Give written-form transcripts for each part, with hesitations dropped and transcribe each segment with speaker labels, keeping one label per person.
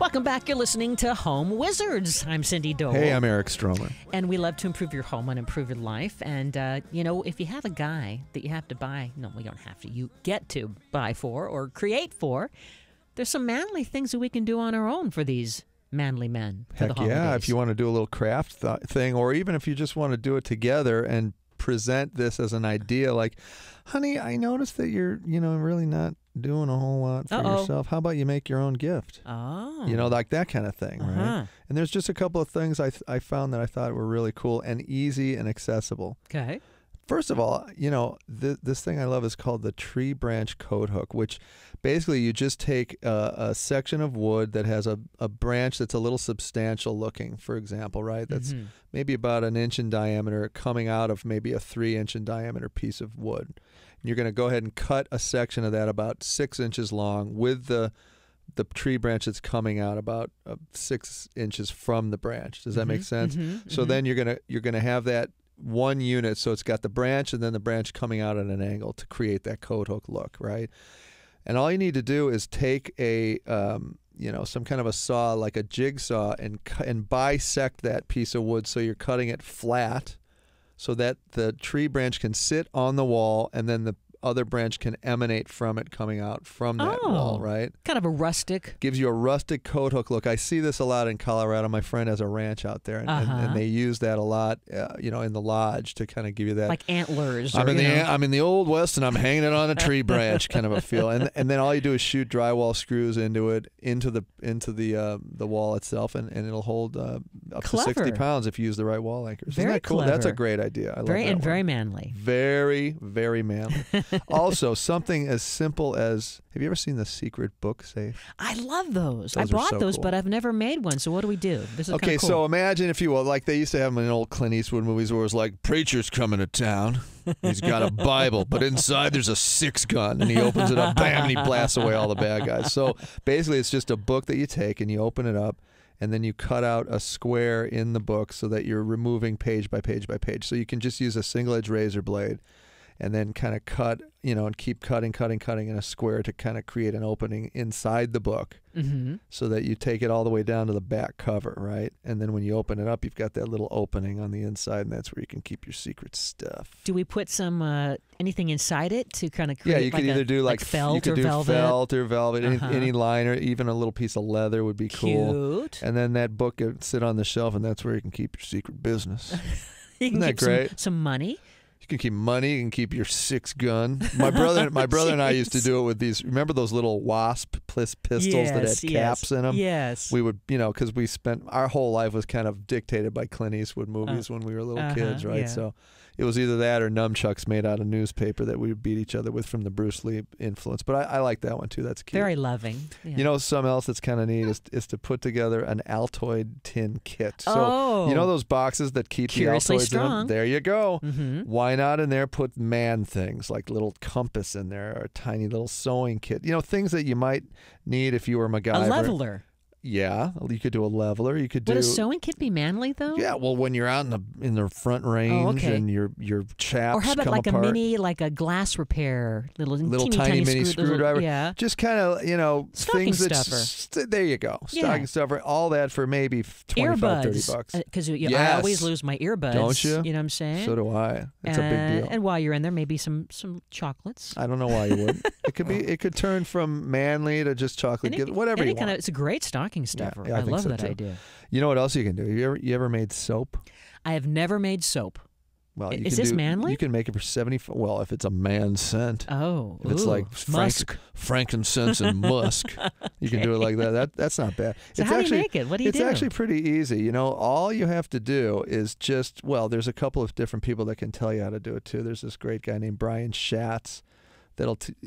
Speaker 1: Welcome back. You're listening to Home Wizards. I'm Cindy Dole.
Speaker 2: Hey, I'm Eric Stromer.
Speaker 1: And we love to improve your home and improve your life. And, if you have a guy that you have to buy, no, we don't have to, you get to buy for or create for, there's some manly things that we can do on our own for these manly men for the
Speaker 2: Heck
Speaker 1: holidays.
Speaker 2: yeah, if you want to do a little craft thing, or even if you just want to do it together and present this as an idea, like, honey, I noticed that you're, really not doing a whole lot for yourself. How about you make your own gift?
Speaker 1: Oh.
Speaker 2: Like that kind of thing, right? And there's just a couple of things I found that I thought were really cool and easy and accessible.
Speaker 1: Okay.
Speaker 2: First of all, this thing I love is called the tree branch coat hook, which basically you just take a section of wood that has a branch that's a little substantial looking, for example, right? That's maybe about 1 inch in diameter coming out of maybe a 3-inch in diameter piece of wood. And you're going to go ahead and cut a section of that about 6 inches long with the tree branch that's coming out about 6 inches from the branch. Does that make sense? So then you're gonna have that one unit, so it's got the branch and then the branch coming out at an angle to create that coat hook look, right? And all you need to do is take a some kind of a saw, like a jigsaw, and bisect that piece of wood so you're cutting it flat so that the tree branch can sit on the wall and then the other branch can emanate from it coming out from that wall, right?
Speaker 1: Kind of a rustic.
Speaker 2: Gives you a rustic coat hook look. I see this a lot in Colorado. My friend has a ranch out there, and they use that a lot, in the lodge to kind of give you that.
Speaker 1: Like antlers.
Speaker 2: I'm in the Old West, and I'm hanging it on a tree branch kind of a feel. And then all you do is shoot drywall screws into it, into the wall itself, and it'll hold up to 60 pounds if you use the right wall anchors.
Speaker 1: Very
Speaker 2: Isn't that cool?
Speaker 1: clever.
Speaker 2: That's a great idea. I love that one.
Speaker 1: Very manly.
Speaker 2: Very, very manly. Also, something as simple as, have you ever seen The Secret Book Safe?
Speaker 1: I love those. I
Speaker 2: Those are
Speaker 1: bought
Speaker 2: so
Speaker 1: those,
Speaker 2: cool.
Speaker 1: but I've never made one. So what do we do? This is
Speaker 2: Okay,
Speaker 1: kinda cool.
Speaker 2: so imagine, if you will, like they used to have them in old Clint Eastwood movies where it was like, preacher's coming to town. He's got a Bible, but inside there's a 6-gun, and he opens it up, bam, and he blasts away all the bad guys. So basically it's just a book that you take and you open it up, and then you cut out a square in the book so that you're removing page by page by page. So you can just use a single-edged razor blade and then kind of cut, and keep cutting in a square to kind of create an opening inside the book so that you take it all the way down to the back cover, right? And then when you open it up, you've got that little opening on the inside, and that's where you can keep your secret stuff.
Speaker 1: Do we put some anything inside it to kind of create?
Speaker 2: Yeah, you could either do like
Speaker 1: felt
Speaker 2: you could
Speaker 1: or
Speaker 2: do
Speaker 1: velvet.
Speaker 2: Felt or velvet, any liner, even a little piece of leather would be cool.
Speaker 1: Cute.
Speaker 2: And then that book would sit on the shelf, and that's where you can keep your secret business.
Speaker 1: You can
Speaker 2: Isn't that
Speaker 1: keep
Speaker 2: great?
Speaker 1: some money.
Speaker 2: You can keep money. You can keep your 6-gun. My brother and I used to do it with these. Remember those little wasp pistols that had caps in them?
Speaker 1: Yes.
Speaker 2: We would, because we spent our whole life was kind of dictated by Clint Eastwood movies when we were little kids, right?
Speaker 1: Yeah.
Speaker 2: So it was either that or nunchucks made out of newspaper that we would beat each other with from the Bruce Lee influence. But I like that one too. That's cute.
Speaker 1: Very loving. Yeah.
Speaker 2: Something else that's kind of neat is to put together an Altoid tin kit. So those boxes that keep
Speaker 1: Curiously
Speaker 2: the Altoids
Speaker 1: strong.
Speaker 2: in them? There you go. Why not in there put man things like little compass in there or a tiny little sewing kit? Things that you might need if you were MacGyver.
Speaker 1: A leveler.
Speaker 2: Yeah, you could do a leveler. You could do.
Speaker 1: Would a sewing kit be manly though?
Speaker 2: Yeah, well, when you're out in the front range and your chaps
Speaker 1: or how about
Speaker 2: come
Speaker 1: like
Speaker 2: apart.
Speaker 1: like a glass repair, little
Speaker 2: tiny mini screwdriver.
Speaker 1: Yeah,
Speaker 2: just kind of
Speaker 1: stocking
Speaker 2: things
Speaker 1: stuffer.
Speaker 2: There you go, stocking stuffer. All that for maybe $25, $30.
Speaker 1: Because I always lose my earbuds.
Speaker 2: Don't you?
Speaker 1: You know what I'm saying?
Speaker 2: So do I. It's a big deal.
Speaker 1: And while you're in there, maybe some chocolates.
Speaker 2: I don't know why you wouldn't. It could be. It could turn from manly to just chocolate. Whatever you want.
Speaker 1: It's a great stocking stuffer.
Speaker 2: Yeah, I love
Speaker 1: that
Speaker 2: too.
Speaker 1: idea.
Speaker 2: You know what else you can do? You ever made soap?
Speaker 1: I have never made soap.
Speaker 2: Well,
Speaker 1: is this manly?
Speaker 2: You can make it for 70. Well, if it's a man scent.
Speaker 1: Oh,
Speaker 2: if it's like frankincense and musk, you can do it like that. That's not bad.
Speaker 1: So how do you make it? What do you do?
Speaker 2: It's actually pretty easy. All you have to do is just there's a couple of different people that can tell you how to do it too. There's this great guy named Brian Schatz.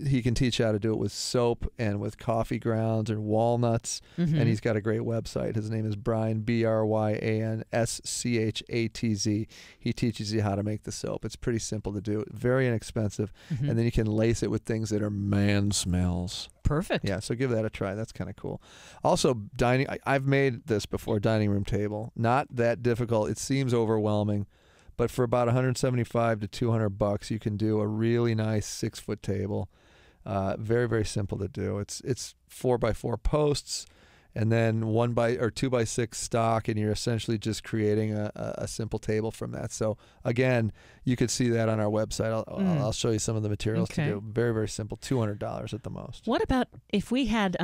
Speaker 2: He can teach you how to do it with soap and with coffee grounds and walnuts, and he's got a great website. His name is Brian, BryanSchatz. He teaches you how to make the soap. It's pretty simple to do, very inexpensive, and then you can lace it with things that are man smells.
Speaker 1: Perfect.
Speaker 2: Yeah, so give that a try. That's kind of cool. Also, I've made this before, dining room table. Not that difficult. It seems overwhelming. But for about $175 to $200, you can do a really nice 6-foot table. Very, very simple to do. It's 4x4 posts, and then 2x6 stock, and you're essentially just creating a simple table from that. So again, you could see that on our website. I'll show you some of the materials to do. Very, very simple. $200 at the most.
Speaker 1: What about if we had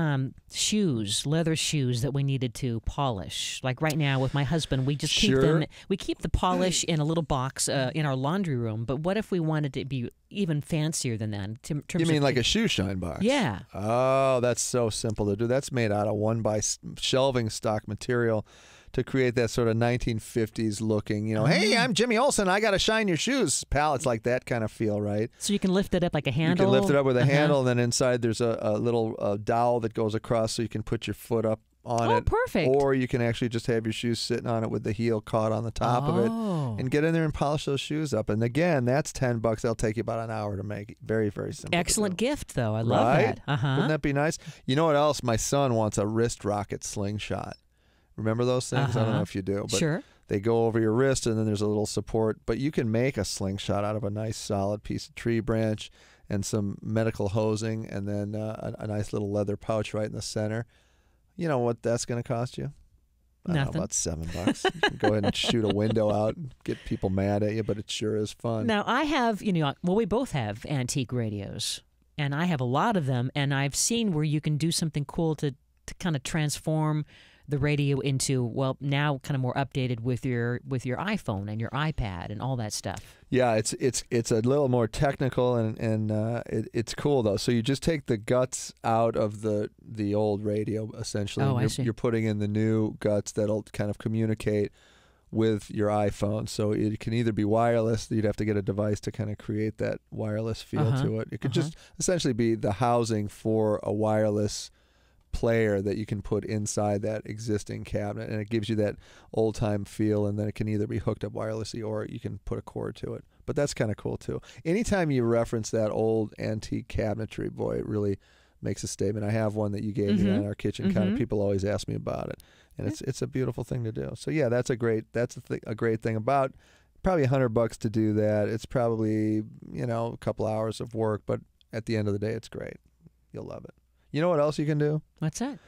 Speaker 1: shoes, leather shoes that we needed to polish? Like right now with my husband, we just keep them. We keep the polish in a little box in our laundry room. But what if we wanted to be even fancier than that?
Speaker 2: You mean like a shoe shine box?
Speaker 1: Yeah.
Speaker 2: Oh, that's so simple to do. That's made out of 1x shelving stock material to create that sort of 1950s looking, hey, I'm Jimmy Olsen, I got to shine your shoes, pal. It's like that kind of feel, right?
Speaker 1: So you can lift it up like a handle?
Speaker 2: You can lift it up with a handle, and then inside there's a little dowel that goes across so you can put your foot up on it.
Speaker 1: Oh, perfect.
Speaker 2: Or you can actually just have your shoes sitting on it with the heel caught on the top of it and get in there and polish those shoes up. And again, that's $10. That'll take you about an hour to make it. Very, very simple.
Speaker 1: Excellent gift, though. I love that.
Speaker 2: Wouldn't that be nice? You know what else? My son wants a wrist rocket slingshot. Remember those things? I don't know if you do. But
Speaker 1: sure.
Speaker 2: They go over your wrist, and then there's a little support. But you can make a slingshot out of a nice solid piece of tree branch and some medical hosing, and then a nice little leather pouch right in the center. You know what that's going to cost you? I don't know, about $7. You can go ahead and shoot a window out and get people mad at you, but it sure is fun.
Speaker 1: Now, I have, we both have antique radios, and I have a lot of them, and I've seen where you can do something cool to kind of transform the radio into, well, now kind of more updated with your iPhone and your iPad and all that stuff.
Speaker 2: Yeah, it's a little more technical, and it's cool though. So you just take the guts out of the old radio essentially.
Speaker 1: Oh,
Speaker 2: I
Speaker 1: see.
Speaker 2: You're putting in the new guts that'll kind of communicate with your iPhone. So it can either be wireless. You'd have to get a device to kind of create that wireless feel to it. It could just essentially be the housing for a wireless player that you can put inside that existing cabinet, and it gives you that old-time feel, and then it can either be hooked up wirelessly or you can put a cord to it. But that's kind of cool too. Anytime you reference that old antique cabinetry, boy, it really makes a statement. I have one that you gave me on our kitchen counter. People always ask me about it, and it's a beautiful thing to do. So yeah, that's a great thing about probably $100 to do that. It's probably a couple hours of work, but at the end of the day, it's great. You'll love it. You know what else you can do?
Speaker 1: What's that?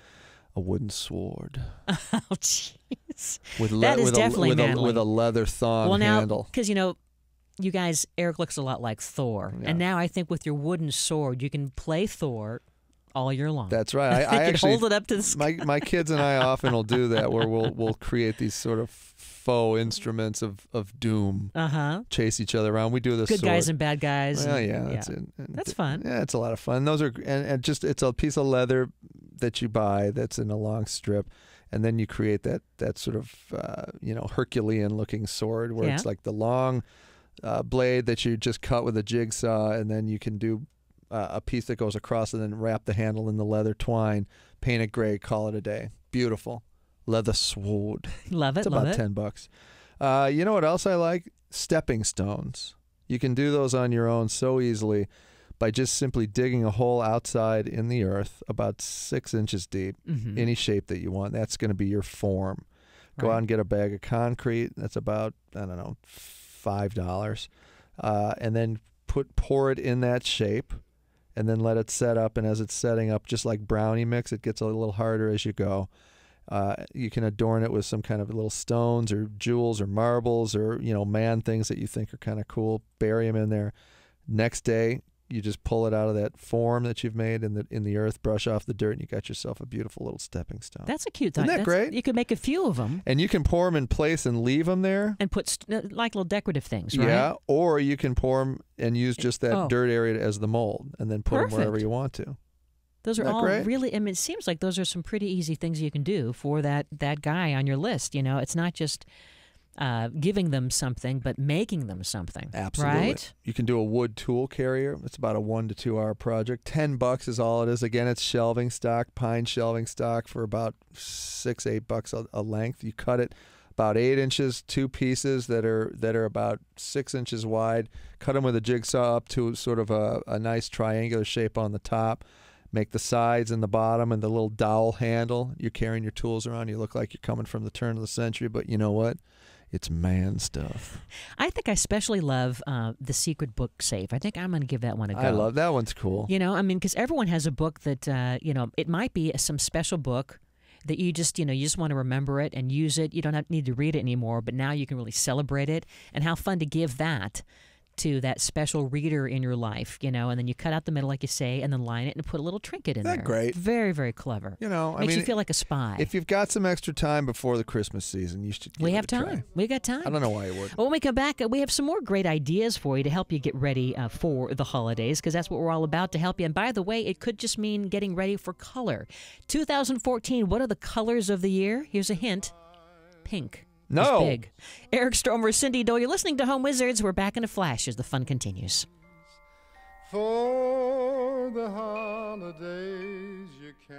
Speaker 2: A wooden sword.
Speaker 1: Oh, jeez.
Speaker 2: That is definitely manly. With a leather thong handle.
Speaker 1: Because, you guys, Eric looks a lot like Thor. Yeah. And now I think with your wooden sword, you can play Thor all year long.
Speaker 2: That's right. I actually
Speaker 1: hold it up to the sky.
Speaker 2: My kids and I often will do that, where we'll create these sort of faux instruments of doom, chase each other around. We do this
Speaker 1: good guys and bad guys.
Speaker 2: Well, yeah,
Speaker 1: that's fun.
Speaker 2: Yeah, it's a lot of fun. Those are and just it's a piece of leather that you buy that's in a long strip, and then you create that sort of Herculean looking sword where it's like the long blade that you just cut with a jigsaw, and then you can do a piece that goes across and then wrap the handle in the leather twine, paint it gray, call it a day. Beautiful. Leather sword.
Speaker 1: Love it.
Speaker 2: It's about $10. You know what else I like? Stepping stones. You can do those on your own so easily by just simply digging a hole outside in the earth about 6 inches deep, any shape that you want. That's going to be your form. Go out and get a bag of concrete. That's about, $5. And then pour it in that shape, and then let it set up. And as it's setting up, just like brownie mix, it gets a little harder as you go. You can adorn it with some kind of little stones or jewels or marbles or man things that you think are kind of cool. Bury them in there. Next day, you just pull it out of that form that you've made in the earth, brush off the dirt, and you got yourself a beautiful little stepping stone.
Speaker 1: That's a cute thing.
Speaker 2: Isn't that great?
Speaker 1: You could make a few of them.
Speaker 2: And you can pour them in place and leave them there.
Speaker 1: And put like little decorative things, right?
Speaker 2: Yeah, or you can pour them and use just that dirt area as the mold, and then put them wherever you want to.
Speaker 1: Those are all really, it seems like those are some pretty easy things you can do for that guy on your list. It's not just giving them something, but making them something.
Speaker 2: Absolutely.
Speaker 1: Right?
Speaker 2: You can do a wood tool carrier. It's about a 1 to 2 hour project. $10 is all it is. Again, it's shelving stock, pine shelving stock for about $6-8 a length. You cut it about 8 inches, 2 pieces that are about 6 inches wide. Cut them with a jigsaw up to sort of a nice triangular shape on the top. Make the sides and the bottom and the little dowel handle. You're carrying your tools around. You look like you're coming from the turn of the century, but you know what? It's man stuff.
Speaker 1: I think I especially love the Secret Book Safe. I think I'm going to give that one a go.
Speaker 2: I love that one's cool.
Speaker 1: Because everyone has a book that, it might be some special book, that you just want to remember it and use it. You don't need to read it anymore, but now you can really celebrate it. And how fun to give that to that special reader in your life, and then you cut out the middle, like you say, and then line it and put a little trinket in there.
Speaker 2: Isn't that great?
Speaker 1: Very, very clever. Makes you feel like a spy.
Speaker 2: If you've got some extra time before the Christmas season, you should give
Speaker 1: We
Speaker 2: it
Speaker 1: have
Speaker 2: a try.
Speaker 1: time. We got time.
Speaker 2: I don't know why you would.
Speaker 1: Well, when we come back, we have some more great ideas for you to help you get ready for the holidays, because that's what we're all about, to help you. And by the way, it could just mean getting ready for color. 2014, what are the colors of the year? Here's a hint. Pink.
Speaker 2: No.
Speaker 1: It's big. Eric Stromer, Cindy Dole. You're listening to Home Wizards. We're back in a flash as the fun continues.
Speaker 3: For the holidays you can